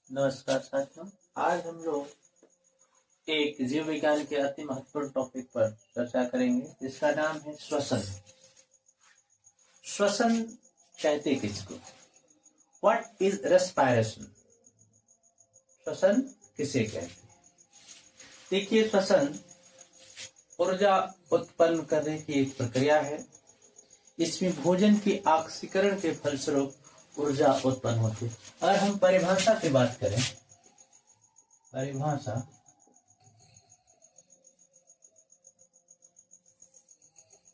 नमस्कार साथियों। आज हम लोग एक जीव विज्ञान के अति महत्वपूर्ण टॉपिक पर चर्चा करेंगे जिसका नाम है श्वसन। श्वसन कहते किसको? What is respiration? श्वसन किसे कहते हैं? देखिए, श्वसन ऊर्जा उत्पन्न करने की एक प्रक्रिया है। इसमें भोजन के ऑक्सीकरण के फलस्वरूप ऊर्जा उत्पन्न होती है। अगर हम परिभाषा की बात करें, परिभाषा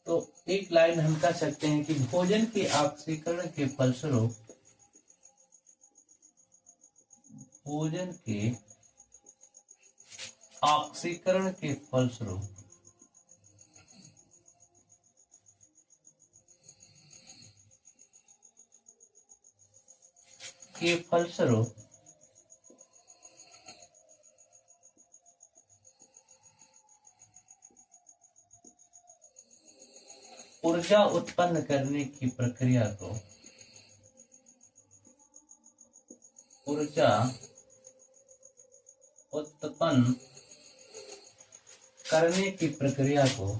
तो एक लाइन हम कह सकते हैं कि भोजन के ऑक्सीकरण के फलस्वरूप भोजन के ऑक्सीकरण के फलस्वरूप ऊर्जा उत्पन्न करने की प्रक्रिया को ऊर्जा उत्पन्न करने की प्रक्रिया को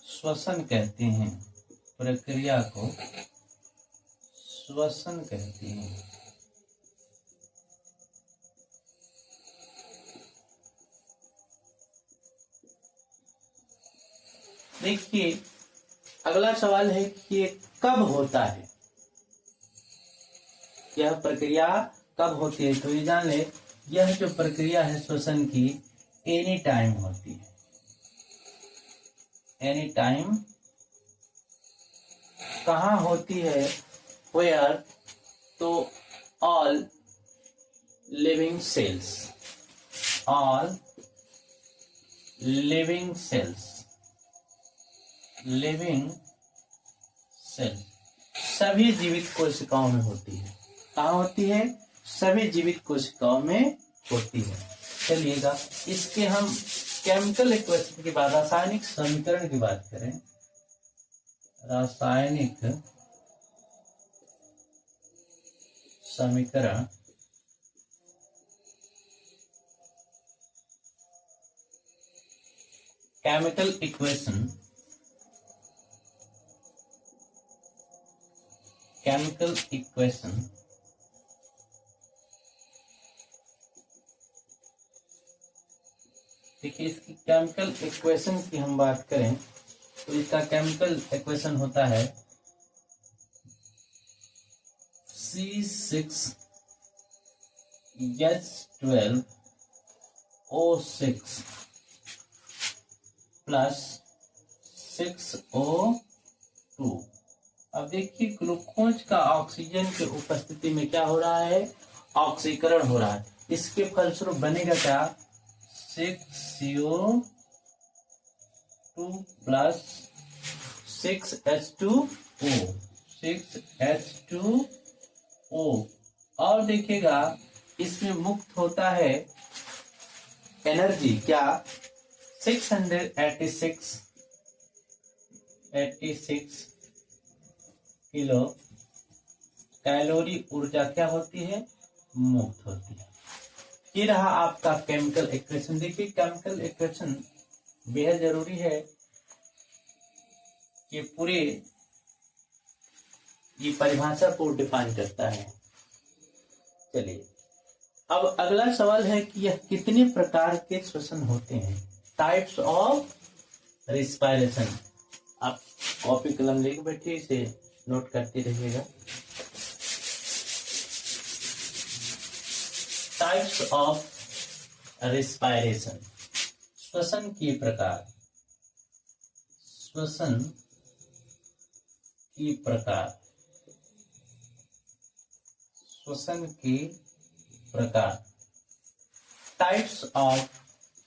श्वसन कहते हैं। प्रक्रिया को श्वसन कहते हैं। देखिए, अगला सवाल है कि ये कब होता है? यह प्रक्रिया कब होती है? तो ये जान ले, यह जो प्रक्रिया है श्वसन की, एनी टाइम होती है। एनी टाइम कहाँ होती है? वेयर? तो all living cells, all living cells, living cells सभी जीवित कोशिकाओं में होती है। कहाँ होती है? सभी जीवित कोशिकाओं में होती है। चलिएगा, इसके हम केमिकल इक्वेशन की बात, रासायनिक समीकरण की बात करें। रासायनिक समीकरण केमिकल इक्वेशन, केमिकल इक्वेशन देखिए, इसकी केमिकल इक्वेशन की हम बात करें तो इसका केमिकल इक्वेशन होता है C6H12O6 प्लस 6O2। अब देखिए, ग्लूकोज का ऑक्सीजन की उपस्थिति में क्या हो रहा है? ऑक्सीकरण हो रहा है। इसके फलस्वरूप बनेगा क्या? 6CO2 plus 6H2O, 6H2O। और देखिएगा, इसमें मुक्त होता है एनर्जी क्या? 686 किलो कैलोरी ऊर्जा क्या होती है? मुक्त होती है। ये रहा आपका केमिकल इक्वेशन। देखिए, केमिकल इक्वेशन बेहद जरूरी है। ये पूरे ये परिभाषा को डिफाइन करता है। चलिए, अब अगला सवाल है कि यह कितने प्रकार के श्वसन होते हैं? Types of respiration. आप कॉपी कलम लेके बैठिए, इसे नोट करते रहिएगा। टाइप्स ऑफ रेस्पिरेशन, श्वसन के प्रकार, श्वसन के प्रकार, श्वसन के प्रकार। Types of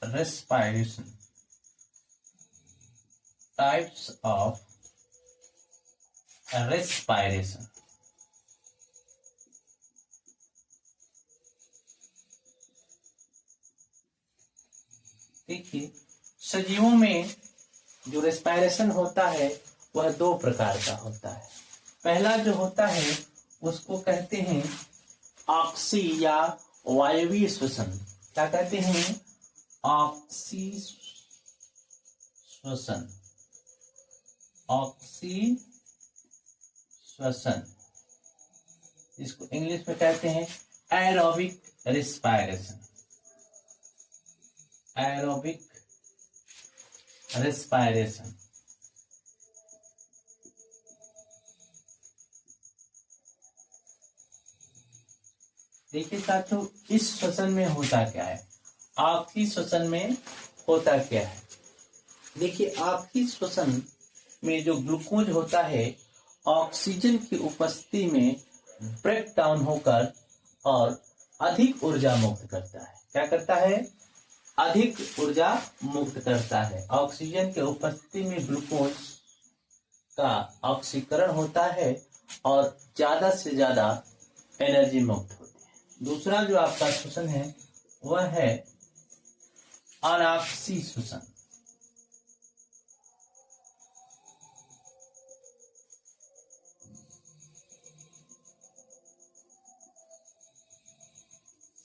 respiration, types of respiration. देखिए, सजीवों में जो रेस्पायरेशन होता है वह दो प्रकार का होता है। पहला जो होता है उसको कहते हैं ऑक्सी या वायवीय श्वसन। क्या कहते हैं? ऑक्सी श्वसन। ऑक्सी श्वसन, इसको इंग्लिश में कहते हैं एरोबिक रेस्पायरेशन। Aerobic respiration. देखिए साथियों, इस श्वसन में होता क्या है, ऑक्सी श्वसन में होता क्या है। देखिए, ऑक्सी श्वसन में जो ग्लूकोज होता है ऑक्सीजन की उपस्थिति में ब्रेक डाउन होकर और अधिक ऊर्जा मुक्त करता है। क्या करता है? अधिक ऊर्जा मुक्त करता है। ऑक्सीजन के उपस्थिति में ग्लूकोज का ऑक्सीकरण होता है और ज्यादा से ज्यादा एनर्जी मुक्त होती है। दूसरा जो आपका श्वसन है वह है अनॉक्सी श्वसन।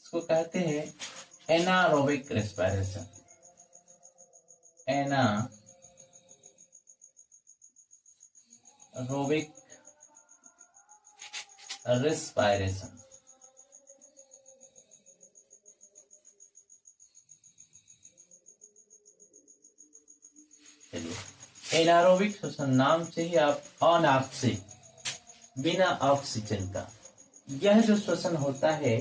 इसको कहते हैं एनारोबिक रेस्पायरेशन। Anaerobic respiration. चलिए, एनारोबिक श्वसन नाम से ही आप अनॉक्सी, बिना ऑक्सीजन का, यह जो श्वसन होता है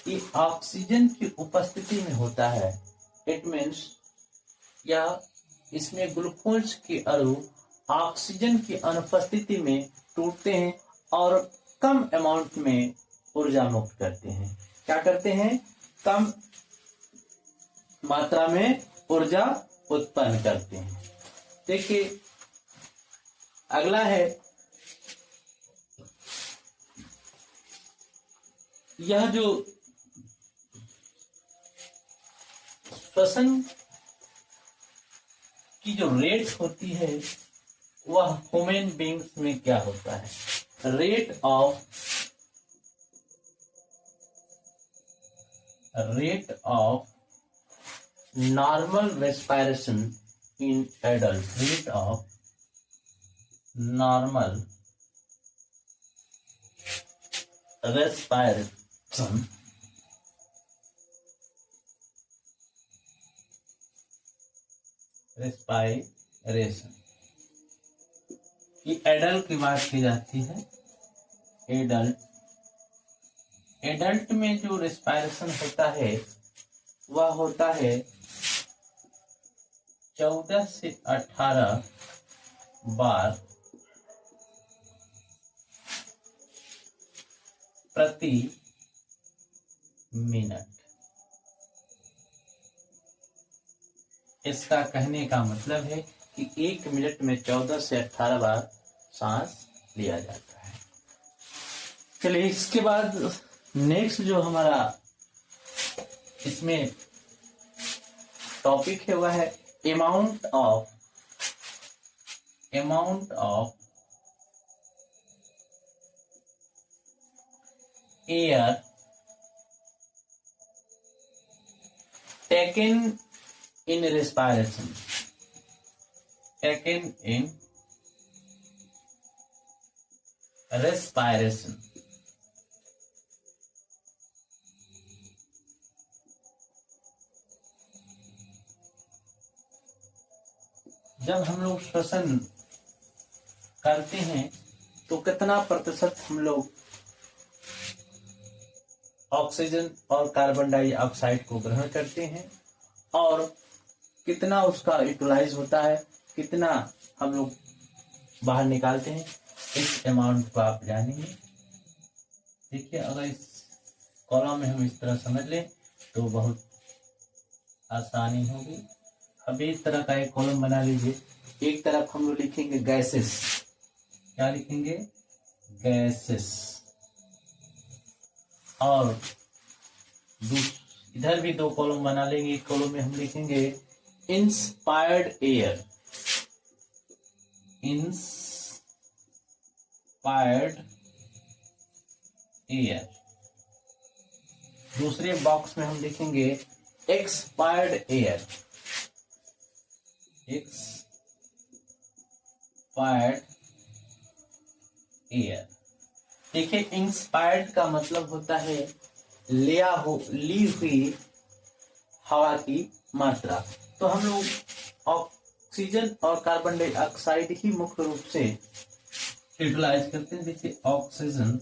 ये ऑक्सीजन की उपस्थिति में होता है। इट मीन्स या इसमें ग्लूकोज के अणु ऑक्सीजन की अनुपस्थिति में टूटते हैं और कम अमाउंट में ऊर्जा मुक्त करते हैं। क्या करते हैं? कम मात्रा में ऊर्जा उत्पन्न करते हैं। देखिए, अगला है, यह जो श्वसन की जो रेट होती है वह ह्यूमन बींग्स में क्या होता है? Rate of normal respiration in adult. Rate of normal respiration ये एडल्ट की बात की जाती है। एडल्ट में जो रेस्पायरेशन होता है वह होता है 14 से 18 बार प्रति मिनट। इसका कहने का मतलब है कि 1 मिनट में 14 से 18 बार सांस लिया जाता है। चलिए, इसके बाद नेक्स्ट जो हमारा इसमें टॉपिक है वह है amount of air taken in respiration। जब हम लोग श्वसन करते हैं तो कितना प्रतिशत हम लोग ऑक्सीजन और कार्बन डाइऑक्साइड को ग्रहण करते हैं और कितना उसका यूटिलाइज होता है, कितना हम लोग बाहर निकालते हैं, इस अमाउंट को आप जानेंगे। देखिए, अगर इस कॉलम में हम इस तरह समझ लें तो बहुत आसानी होगी। अभी इस तरह का एक कॉलम बना लीजिए। एक तरफ हम लोग लिखेंगे गैसेस। क्या लिखेंगे? गैसेस। और इधर भी 2 कॉलम बना लेंगे। एक कॉलम में हम लिखेंगे इंस्पायर्ड एयर। दूसरे बॉक्स में हम लिखेंगे एक्सपायर्ड एयर। देखिए, इंस्पायर्ड का मतलब होता है ली हुई हवा की मात्रा। तो हम लोग ऑक्सीजन और कार्बन डाइऑक्साइड ही मुख्य रूप से यूटिलाइज करते हैं। देखिए, ऑक्सीजन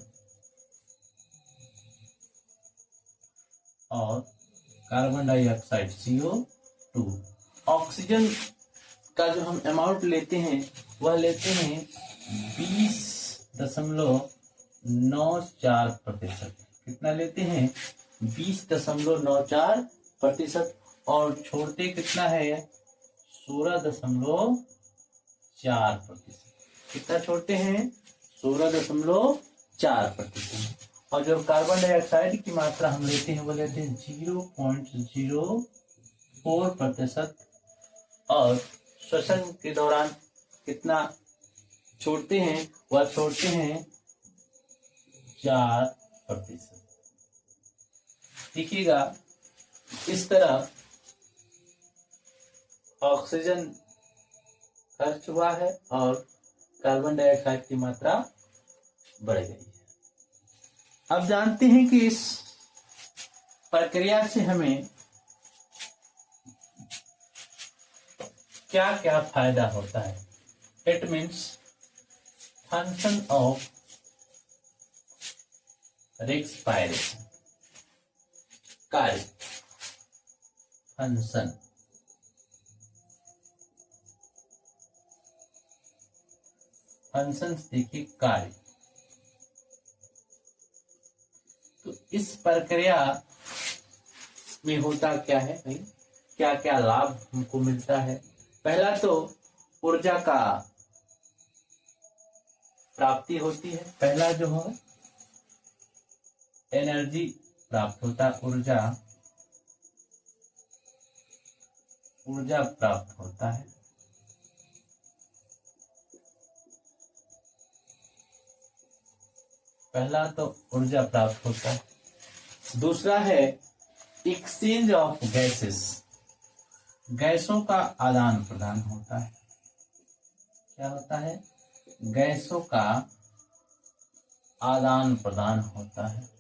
और कार्बन डाइऑक्साइड CO2। ऑक्सीजन का जो हम अमाउंट लेते हैं वह लेते हैं 20.94%। कितना लेते हैं? 20.94%। और छोड़ते कितना है? 16.4%। कितना छोड़ते हैं? 16.4%। और जो कार्बन डाइऑक्साइड की मात्रा हम लेते हैं वो लेते हैं 0.04%। और श्वसन के दौरान कितना छोड़ते हैं? वह छोड़ते हैं 4%। देखिएगा, इस तरह ऑक्सीजन खर्च हुआ है और कार्बन डाइऑक्साइड की मात्रा बढ़ गई है। अब जानते हैं कि इस प्रक्रिया से हमें क्या क्या फायदा होता है। It means function of respiration. कार्य, फंक्शन, देखिए कार्य। तो इस प्रक्रिया में होता क्या है भाई, क्या क्या लाभ हमको मिलता है? पहला तो ऊर्जा का प्राप्ति होती है। पहला जो है एनर्जी प्राप्त होता है, ऊर्जा प्राप्त होता है। पहला तो ऊर्जा प्राप्त होता है। दूसरा है एक्सचेंज ऑफ गैसेस। गैसों का आदान प्रदान होता है। क्या होता है? गैसों का आदान प्रदान होता है।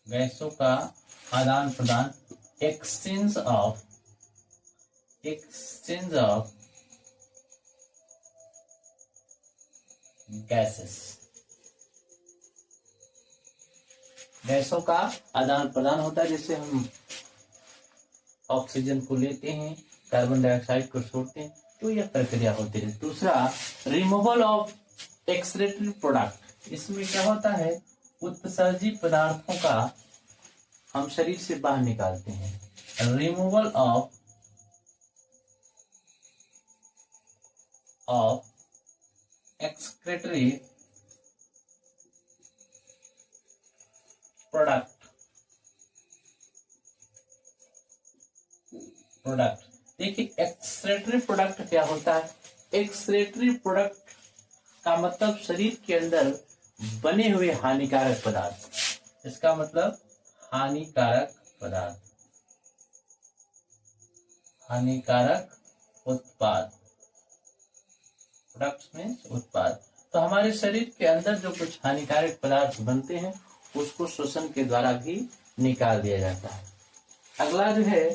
गैसों का आदान प्रदान, एक्सचेंज ऑफ गैसेस। गैसों का आदान प्रदान होता है, जैसे हम ऑक्सीजन को लेते हैं, कार्बन डाइऑक्साइड को छोड़ते हैं, तो यह प्रक्रिया होती है। दूसरा, रिमूवल ऑफ एक्सक्रीटरी प्रोडक्ट। इसमें क्या होता है? उत्सर्जी पदार्थों का हम शरीर से बाहर निकालते हैं। Removal of excretory product. देखिए, एक्सक्रीटरी प्रोडक्ट क्या होता है? एक्सक्रीटरी प्रोडक्ट का मतलब शरीर के अंदर बने हुए हानिकारक पदार्थ। इसका मतलब हानिकारक पदार्थ, हानिकारक उत्पाद। प्रोडक्ट्स में उत्पाद। तो हमारे शरीर के अंदर जो कुछ हानिकारक पदार्थ बनते हैं उसको श्वसन के द्वारा भी निकाल दिया जाता है। अगला जो है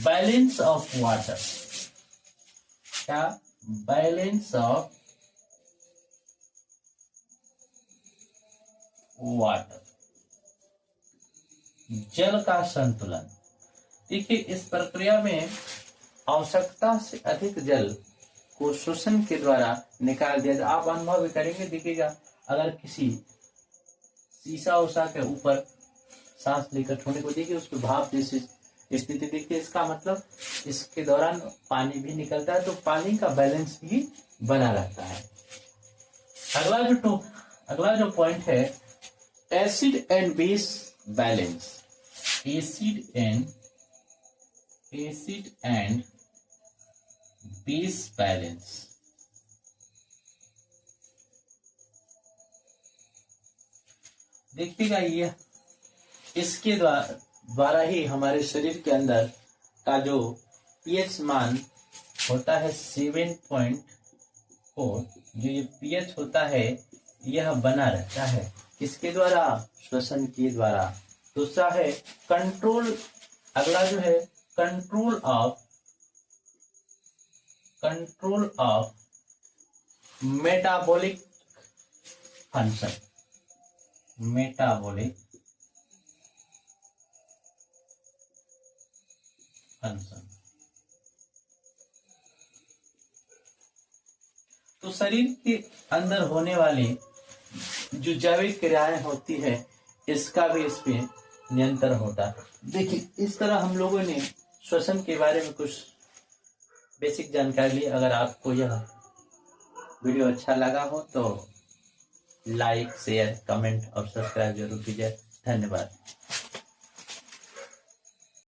बैलेंस ऑफ वाटर। क्या? बैलेंस ऑफ वाटर, जल का संतुलन। देखिए, इस प्रक्रिया में आवश्यकता से अधिक जल को श्वसन के द्वारा निकाल दिया जाए। आप अनुभव भी करेंगे, देखिएगा, अगर किसी शीशा उषा के ऊपर सांस लेकर छोड़ने को देखिए, उसके भाप जैसी स्थिति देखिए, इसका मतलब इसके दौरान पानी भी निकलता है, तो पानी का बैलेंस भी बना रहता है। अगला जो पॉइंट है acid and base balance, acid and base balance. देखिएगा ये इसके द्वारा ही हमारे शरीर के अंदर का जो पीएच मान होता है 7.4, जो ये पीएच होता है यह बना रहता है किसके द्वारा? श्वसन के द्वारा। दूसरा है कंट्रोल, अगला जो है control of metabolic function, metabolic function. तो शरीर के अंदर होने वाली जो जैविक क्रियाएं होती है इसका भी इस पे नियंत्रण होता है। देखिए इस तरह हम लोगों ने श्वसन के बारे में कुछ बेसिक जानकारी ली। अगर आपको यह वीडियो अच्छा लगा हो तो लाइक, शेयर, कमेंट और सब्सक्राइब जरूर कीजिए। धन्यवाद।